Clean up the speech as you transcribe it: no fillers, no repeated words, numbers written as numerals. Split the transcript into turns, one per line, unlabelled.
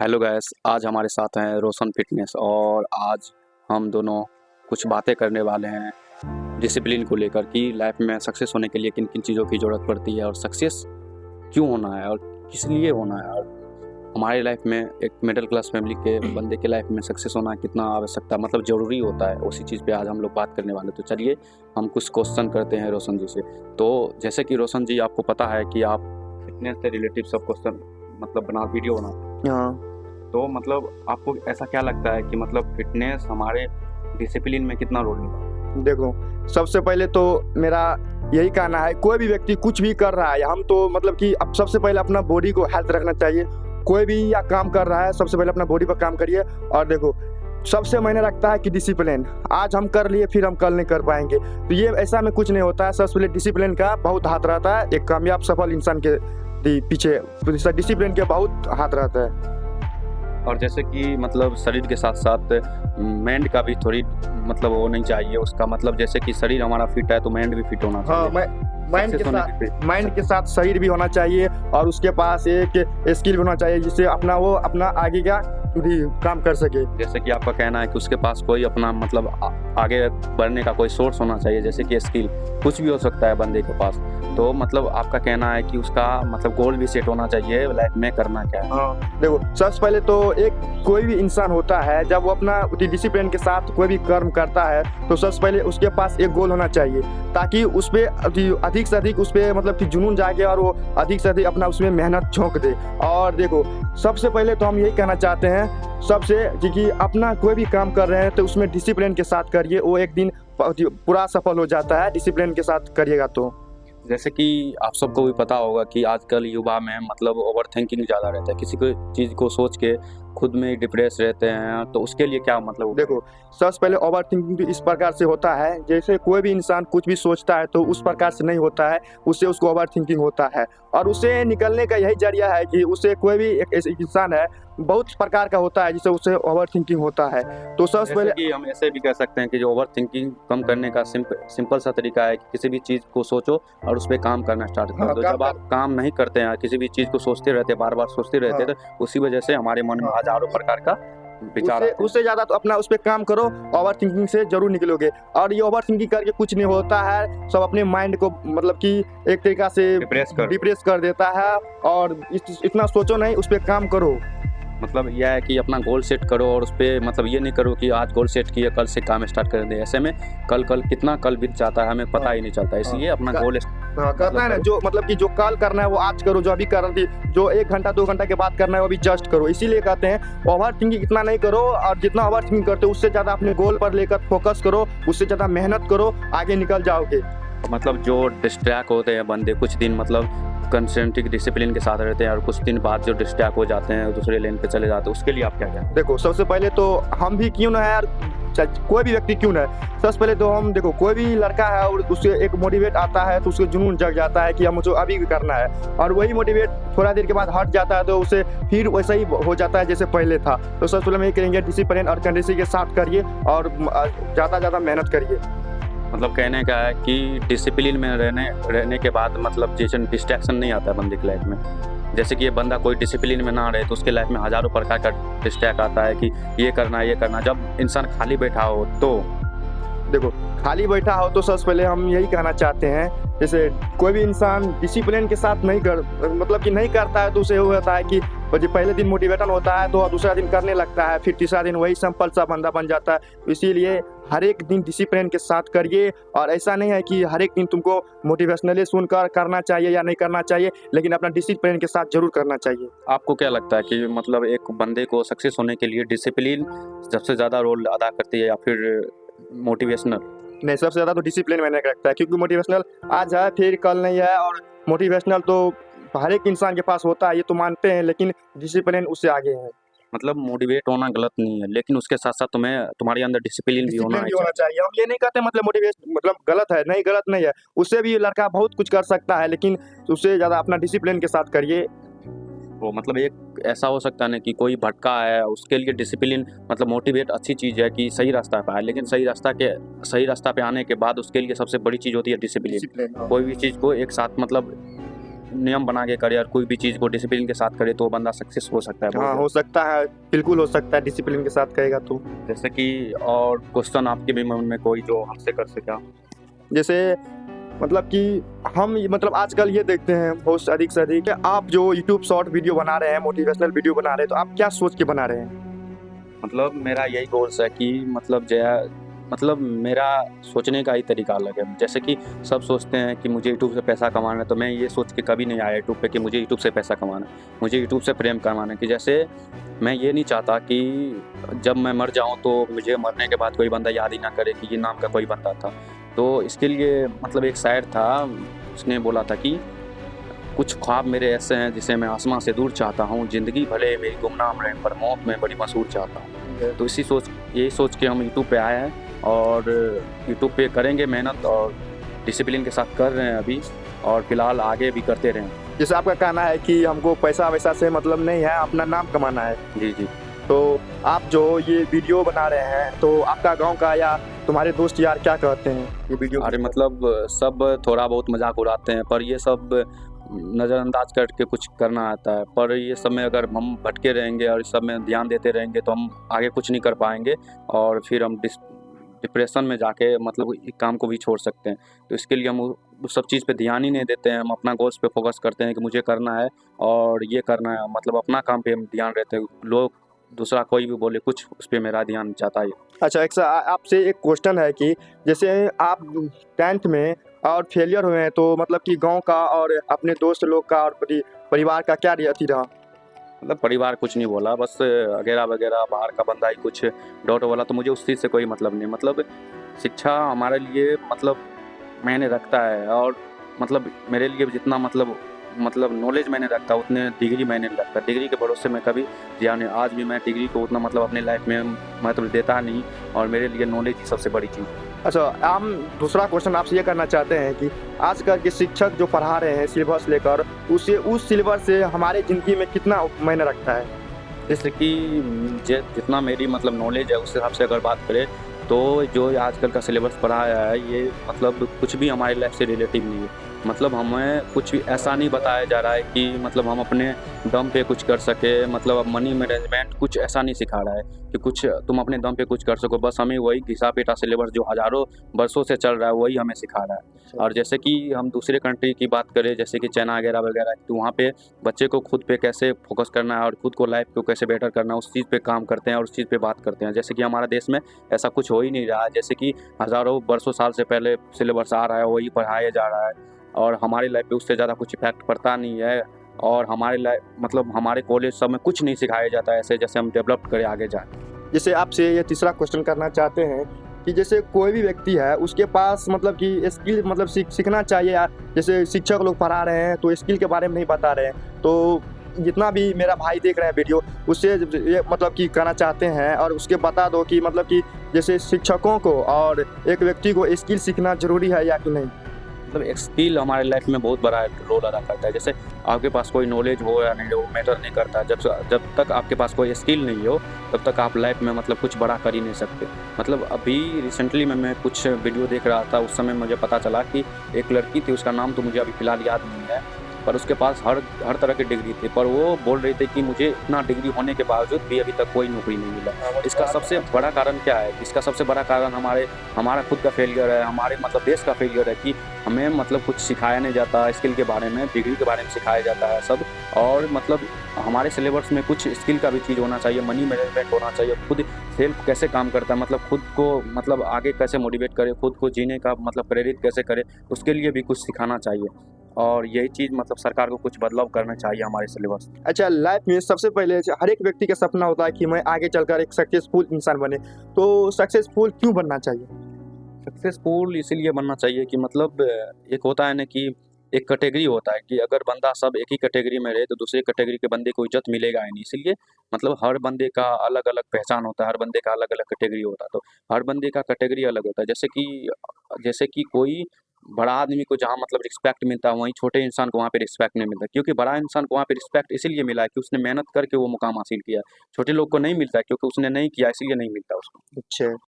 Hello guys, आज हमारे साथ हैं रोशन फिटनेस और आज हम दोनों कुछ बातें करने वाले हैं डिसिप्लिन को लेकर कि लाइफ में सक्सेस होने के लिए किन किन चीज़ों की ज़रूरत पड़ती है और सक्सेस क्यों होना है और किस लिए होना है और हमारे लाइफ में एक मिडिल क्लास फैमिली के बंदे के लाइफ में सक्सेस होना कितना आवश्यकता मतलब ज़रूरी होता है। उसी चीज़ पे आज हम लोग बात करने वाले हैं। तो चलिए हम कुछ क्वेश्चन करते हैं रोशन जी से। तो जैसे कि रोशन जी, आपको पता है कि आप फिटनेस से रिलेटिव सब क्वेश्चन मतलब वीडियो बनाते हैं।
हाँ,
तो मतलब आपको ऐसा क्या लगता है कि मतलब फिटनेस हमारे डिसिप्लिन में कितना रोल निभाता
देखो, सबसे पहले तो मेरा यही कहना है, कोई भी व्यक्ति कुछ भी कर रहा है, हम तो मतलब कि अब सबसे पहले अपना बॉडी को हेल्थ रखना चाहिए। कोई भी या काम कर रहा है, सबसे पहले अपना बॉडी पर काम करिए। और देखो, सबसे मायने रखता है कि डिसिप्लिन। आज हम कर लिए, फिर हम कल नहीं कर पाएंगे, तो ये ऐसा में कुछ नहीं होता है। सबसे पहले डिसिप्लिन का बहुत हाथ रहता है। एक कामयाब सफल इंसान के पीछे डिसिप्लिन के बहुत हाथ रहता है।
और जैसे कि मतलब शरीर के साथ साथ माइंड का भी थोड़ी मतलब वो नहीं चाहिए उसका मतलब जैसे कि शरीर हमारा फिट है तो माइंड भी फिट होना चाहिए।
माइंड के साथ शरीर भी होना चाहिए और उसके पास एक स्किल भी होना चाहिए जिससे वो अपना आगे का भी काम कर सके।
जैसे कि आपका कहना है कि उसके पास कोई अपना मतलब आगे बढ़ने का कोई सोर्स होना चाहिए, जैसे कि स्किल कुछ भी हो सकता है बंदे के पास। तो मतलब आपका कहना है कि उसका मतलब गोल भी सेट होना चाहिए लाइफ में करना क्या है।
हाँ, देखो, सबसे पहले तो कोई भी इंसान होता है, जब वो अपना डिसिप्लिन के साथ कोई भी कर्म करता है तो सबसे पहले उसके पास एक गोल होना चाहिए, ताकि उस पर अधिक से अधिक उस पर मतलब कि जुनून जागे और वो अधिक से अधिक अपना उसमें मेहनत झोंक दे। और देखो, सबसे पहले तो हम यही कहना चाहते हैं सबसे कि अपना कोई भी काम कर रहे हैं तो उसमें डिसिप्लिन के साथ करिए, वो एक दिन पूरा सफल हो जाता है डिसिप्लिन के साथ करिएगा तो।
जैसे कि आप सबको भी पता होगा कि आजकल युवा में मतलब ओवर थिंकिंग ज़्यादा रहता है, किसी को चीज़ को सोच के खुद में डिप्रेस रहते हैं। तो उसके लिए क्या मतलब
देखो, सबसे पहले ओवर थिंकिंग इस प्रकार से होता है, जैसे कोई भी इंसान कुछ भी सोचता है तो उस प्रकार से नहीं होता है, उससे उसको ओवर थिंकिंग होता है। और उससे निकलने का यही जरिया है कि उससे कोई भी एक इंसान है बहुत प्रकार का होता है जिससे उससे ओवर थिंकिंग होता है। तो सबसे पहले
कि हम ऐसे भी कह सकते हैं कि जो ओवर थिंकिंग कम करने का सिंपल सा तरीका है कि किसी भी चीज़ को सोचो और उस पर काम करना स्टार्ट कर दो। जब आप काम नहीं करते हैं, किसी भी चीज़ को सोचते रहते, बार बार सोचते रहते, तो उसी वजह से हमारे मन में हजारों प्रकार का विचार
उससे ज़्यादा तो अपना उस पर काम करो, ओवर थिंकिंग से जरूर निकलोगे। और ये ओवर थिंकिंग करके कुछ नहीं होता है, सब अपने माइंड को मतलब कि एक तरीका से डिप्रेस कर देता है। और इतना सोचो नहीं, उस पर काम करो।
मतलब यह है कि अपना गोल सेट करो और उस पर मतलब ये नहीं करो कि आज गोल सेट किए कल से काम स्टार्ट कर दें। ऐसे में कल कितना कल बीत जाता है हमें पता ही नहीं चलता। इसलिए अपना गोल
करना है ना, जो मतलब कि जो कल करना है वो आज करो, जो अभी कर रही थी, जो 1 घंटा 2 घंटा के बाद करना है वो अभी जस्ट करो। इसीलिए कहते हैं ओवर थिंकिंग इतना नहीं करो, और जितना ओवर थिंकिंग करते हो उससे ज़्यादा अपने गोल पर लेकर फोकस करो, उससे ज़्यादा मेहनत करो, आगे निकल जाओगे।
मतलब जो डिस्ट्रैक्ट होते हैं बंदे कुछ दिन मतलब कंसेंट्रिक डिसिप्लिन के साथ रहते हैं और कुछ दिन बाद जो डिस्ट्रैक्ट हो जाते हैं दूसरे लेन पे चले जाते हैं, उसके लिए आप क्या क्या?
देखो, सबसे पहले तो हम भी क्यों ना है यार, कोई भी व्यक्ति क्यों ना है, सबसे पहले तो हम देखो, कोई भी लड़का है और उससे एक मोटिवेट आता है तो उसको जुनून जग जाता है कि हम मुझे अभी भी करना है, और वही मोटिवेट थोड़ा देर के बाद हट जाता है तो उसे फिर वैसा ही हो जाता है जैसे पहले था। तो सबसे पहले हम ये करेंगे, डिसिप्लिन और कंसिस्टेंसी के साथ करिए और ज़्यादा मेहनत करिए।
मतलब कहने का है कि डिसिप्लिन में रहने के बाद मतलब जैसे डिस्ट्रैक्शन नहीं आता है बंदे की लाइफ में। जैसे कि ये बंदा कोई डिसिप्लिन में ना रहे तो उसके लाइफ में हज़ारों प्रकार का डिस्ट्रैक्ट आता है कि ये करना। जब इंसान खाली बैठा हो तो
देखो, खाली बैठा हो तो सबसे पहले हम यही कहना चाहते हैं, जैसे कोई भी इंसान डिसिप्लिन के साथ नहीं करता है तो उसे होता है कि पहले दिन मोटिवेशन होता है तो दूसरा दिन करने लगता है, फिर तीसरा दिन वही सिंपल सा बंदा बन जाता है। इसीलिए हर एक दिन डिसिप्लिन के साथ करिए, और ऐसा नहीं है कि हर एक दिन तुमको मोटिवेशनली सुनकर करना चाहिए या नहीं करना चाहिए, लेकिन अपना डिसिप्लिन के साथ जरूर करना चाहिए।
आपको क्या लगता है कि मतलब एक बंदे को सक्सेस होने के लिए डिसिप्लिन सबसे ज़्यादा रोल अदा करती है या फिर मोटिवेशनल?
नहीं, सबसे ज़्यादा तो डिसिप्लिन मैंने लगता है, क्योंकि मोटिवेशनल आज है फिर कल नहीं है, और मोटिवेशनल तो हर एक इंसान के पास होता है, ये तो मानते हैं, लेकिन डिसिप्लिन उससे आगे है।
मतलब मोटिवेट होना गलत नहीं है, लेकिन उसके साथ साथ तुम्हारे अंदर डिसिप्लिन भी होना
चाहिए। हम ये नहीं कहते मतलब मोटिवेट मतलब गलत है, नहीं, गलत नहीं है, उससे भी लड़का बहुत कुछ कर सकता है, लेकिन उससे ज़्यादा अपना डिसिप्लिन के साथ करिए।
वो मतलब एक ऐसा हो सकता है ना कि कोई भटका है, उसके लिए डिसिप्लिन मतलब मोटिवेट अच्छी चीज़ है कि सही रास्ता पे आए, लेकिन सही रास्ता पे आने के बाद उसके लिए सबसे बड़ी चीज़ होती है डिसिप्लिन। कोई भी चीज़ को एक साथ मतलब नियम बना के करे और कोई भी चीज़ को डिसिप्लिन के साथ करे तो वो बंदा सक्सेस हो सकता है बहुत
हाँ,
जल्द।
हो सकता है, बिल्कुल हो सकता है, डिसिप्लिन के साथ करेगा तो।
जैसे कि और क्वेश्चन आपके भी मन में कोई जो हमसे कर सके आप?
जैसे मतलब कि हम मतलब आजकल ये देखते हैं बहुत अधिक से अधिक कि आप जो यूट्यूब शॉर्ट वीडियो बना रहे हैं, मोटिवेशनल वीडियो बना रहे हैं, तो आप क्या सोच के बना रहे हैं?
मतलब मेरा यही गोल्स है कि मतलब मेरा सोचने का ही तरीका अलग है। जैसे कि सब सोचते हैं कि मुझे यूट्यूब से पैसा कमाना है, तो मैं ये सोच के कभी नहीं आया यूट्यूब पे कि मुझे यूट्यूब से पैसा कमाना है। मुझे यूट्यूब से प्रेम करवाना है कि जैसे मैं ये नहीं चाहता कि जब मैं मर जाऊँ तो मुझे मरने के बाद कोई बंदा याद ही ना करे कि ये नाम का कोई बंदा था। तो इसके लिए मतलब एक शायर था, उसने बोला था कि कुछ ख्वाब मेरे ऐसे हैं जिसे मैं आसमां से दूर चाहता हूँ, ज़िंदगी भले मेरी गुमनाम रहे पर मौत में बड़ी मशहूर चाहता हूँ। तो यही सोच के हम यूट्यूब पे आए हैं और यूट्यूब पे करेंगे मेहनत और डिसिप्लिन के साथ कर रहे हैं अभी और फिलहाल आगे भी करते रहें।
जैसे आपका कहना है कि हमको पैसा वैसा से मतलब नहीं है, अपना नाम कमाना है।
जी, जी।
तो आप जो ये वीडियो बना रहे हैं, तो आपका गाँव का या तुम्हारे दोस्त यार क्या कहते हैं ये वीडियो?
अरे मतलब सब थोड़ा बहुत मज़ाक उड़ाते हैं, पर ये सब नज़रअंदाज करके कुछ करना आता है। पर ये सब में अगर हम भटके रहेंगे और इस सब में ध्यान देते रहेंगे तो हम आगे कुछ नहीं कर पाएँगे और फिर हम डिप्रेशन में जाके मतलब एक काम को भी छोड़ सकते हैं। तो इसके लिए हम उस सब चीज़ पे ध्यान ही नहीं देते हैं, हम अपना गोल्स पे फ़ोकस करते हैं कि मुझे करना है और ये करना है, मतलब अपना काम पे हम ध्यान रहते हैं। लोग दूसरा कोई भी बोले कुछ, उस पे मेरा ध्यान जाता है।
अच्छा, एक आपसे एक क्वेश्चन है कि जैसे आप 10th में और फेलियर हुए हैं, तो मतलब कि गाँव का और अपने दोस्त लोग का और परिवार का क्या रिएक्शन रहा?
मतलब परिवार कुछ नहीं बोला, बस वगैरह बाहर का बंदा ही कुछ डाउट बोला, तो मुझे उस चीज़ से कोई मतलब नहीं। मतलब शिक्षा हमारे लिए मतलब मायने रखता है और मतलब मेरे लिए जितना मतलब नॉलेज मैंने रखा उतने डिग्री मैंने नहीं रखता। डिग्री के भरोसे मैं कभी जिया नहीं। आज भी मैं डिग्री को उतना मतलब अपने लाइफ में महत्व देता नहीं और मेरे लिए नॉलेज ही सबसे बड़ी चीज़ है।
अच्छा, हम दूसरा क्वेश्चन आपसे ये करना चाहते हैं कि आजकल के शिक्षक जो पढ़ा रहे हैं सिलेबस लेकर, उस सिलेबस से हमारे ज़िंदगी में कितना मायने रखता है?
जैसे कि जितना मेरी मतलब नॉलेज है उस हिसाब से अगर बात करें तो जो आजकल का सिलेबस पढ़ाया है ये मतलब कुछ भी हमारी लाइफ से रिलेटिव नहीं है। मतलब हमें कुछ भी ऐसा नहीं बताया जा रहा है कि मतलब हम अपने दम पे कुछ कर सके, मतलब अब मनी मैनेजमेंट कुछ ऐसा नहीं सिखा रहा है कि कुछ तुम अपने दम पे कुछ कर सको। बस हमें वही घिसा-पिटा सिलेबस जो हज़ारों वर्षों से चल रहा है वही हमें सिखा रहा है। और जैसे कि हम दूसरे कंट्री की बात करें जैसे कि चाइना वगैरह तो वहाँ पे बच्चे को खुद पे कैसे फोकस करना है और खुद को लाइफ को कैसे बेटर करना है उस चीज़ पे काम करते हैं और उस चीज़ पे बात करते हैं। जैसे कि हमारा देश में ऐसा कुछ हो ही नहीं रहा है, जैसे कि हज़ारों वर्षों साल से पहले सिलेबस आ रहा है वही पढ़ाया जा रहा है और हमारी लाइफ पे उससे ज़्यादा कुछ इफेक्ट पड़ता नहीं है और हमारे लाइफ मतलब हमारे कॉलेज सब में कुछ नहीं सिखाया जाता है ऐसे जैसे हम डेवलप करें आगे जाए।
जैसे आपसे ये तीसरा क्वेश्चन करना चाहते हैं कि जैसे कोई भी व्यक्ति है उसके पास मतलब कि स्किल मतलब सीखना चाहिए या जैसे शिक्षक लोग पढ़ा रहे हैं तो स्किल के बारे में नहीं बता रहे हैं, तो जितना भी मेरा भाई देख रहे हैं वीडियो उससे ये मतलब कि कहना चाहते हैं और उसके बता दो कि मतलब कि जैसे शिक्षकों को और एक व्यक्ति को स्किल सीखना ज़रूरी है या कि नहीं?
मतलब एक स्किल हमारे लाइफ में बहुत बड़ा रोल अदा करता है। जैसे आपके पास कोई नॉलेज हो या नहीं हो मैटर नहीं करता, जब तक आपके पास कोई स्किल नहीं हो तब तक आप लाइफ में मतलब कुछ बड़ा कर ही नहीं सकते। मतलब अभी रिसेंटली मैं कुछ वीडियो देख रहा था, उस समय मुझे पता चला कि एक लड़की थी, उसका नाम तो मुझे अभी फ़िलहाल याद नहीं है, पर उसके पास हर तरह की डिग्री थी, पर वो बोल रही थी कि मुझे इतना डिग्री होने के बावजूद भी अभी तक कोई नौकरी नहीं मिला। इसका सबसे बड़ा कारण क्या है? इसका सबसे बड़ा कारण हमारा खुद का फेलियर है, हमारे मतलब देश का फेलियर है कि हमें मतलब कुछ सिखाया नहीं जाता स्किल के बारे में, डिग्री के बारे में सिखाया जाता है सब। और मतलब हमारे सिलेबस में कुछ स्किल का भी चीज़ होना चाहिए, मनी मैनेजमेंट होना चाहिए, खुद सेल्फ कैसे काम करता है, मतलब खुद को मतलब आगे कैसे मोटिवेट करे, खुद को जीने का मतलब प्रेरित कैसे करे, उसके लिए भी कुछ सिखाना चाहिए। और यही चीज़ मतलब सरकार को कुछ बदलाव करना चाहिए हमारे सिलेबस।
अच्छा, लाइफ में सबसे पहले हर एक व्यक्ति का सपना होता है कि मैं आगे चलकर एक सक्सेसफुल इंसान बने, तो सक्सेसफुल क्यों बनना चाहिए?
सक्सेसफुल इसीलिए बनना चाहिए कि मतलब एक होता है ना कि एक कैटेगरी होता है कि अगर बंदा सब एक ही कैटेगरी में रहे तो दूसरे कैटेगरी के बंदे को इज्जत मिलेगा ही नहीं। इसीलिए मतलब हर बंदे का अलग-अलग पहचान होता है, हर बंदे का अलग-अलग कैटेगरी होता है, तो हर बंदे का कैटेगरी अलग होता है। जैसे कि कोई बड़ा आदमी को जहाँ मतलब रिस्पेक्ट मिलता है, वहीं छोटे इंसान को वहाँ पे रिस्पेक्ट नहीं मिलता, क्योंकि बड़ा इंसान को वहाँ पे रिस्पेक्ट इसीलिए मिला है कि उसने मेहनत करके वो मुकाम हासिल किया है। छोटे लोग को नहीं मिलता है क्योंकि उसने नहीं किया, इसीलिए नहीं मिलता उसको।
अच्छा।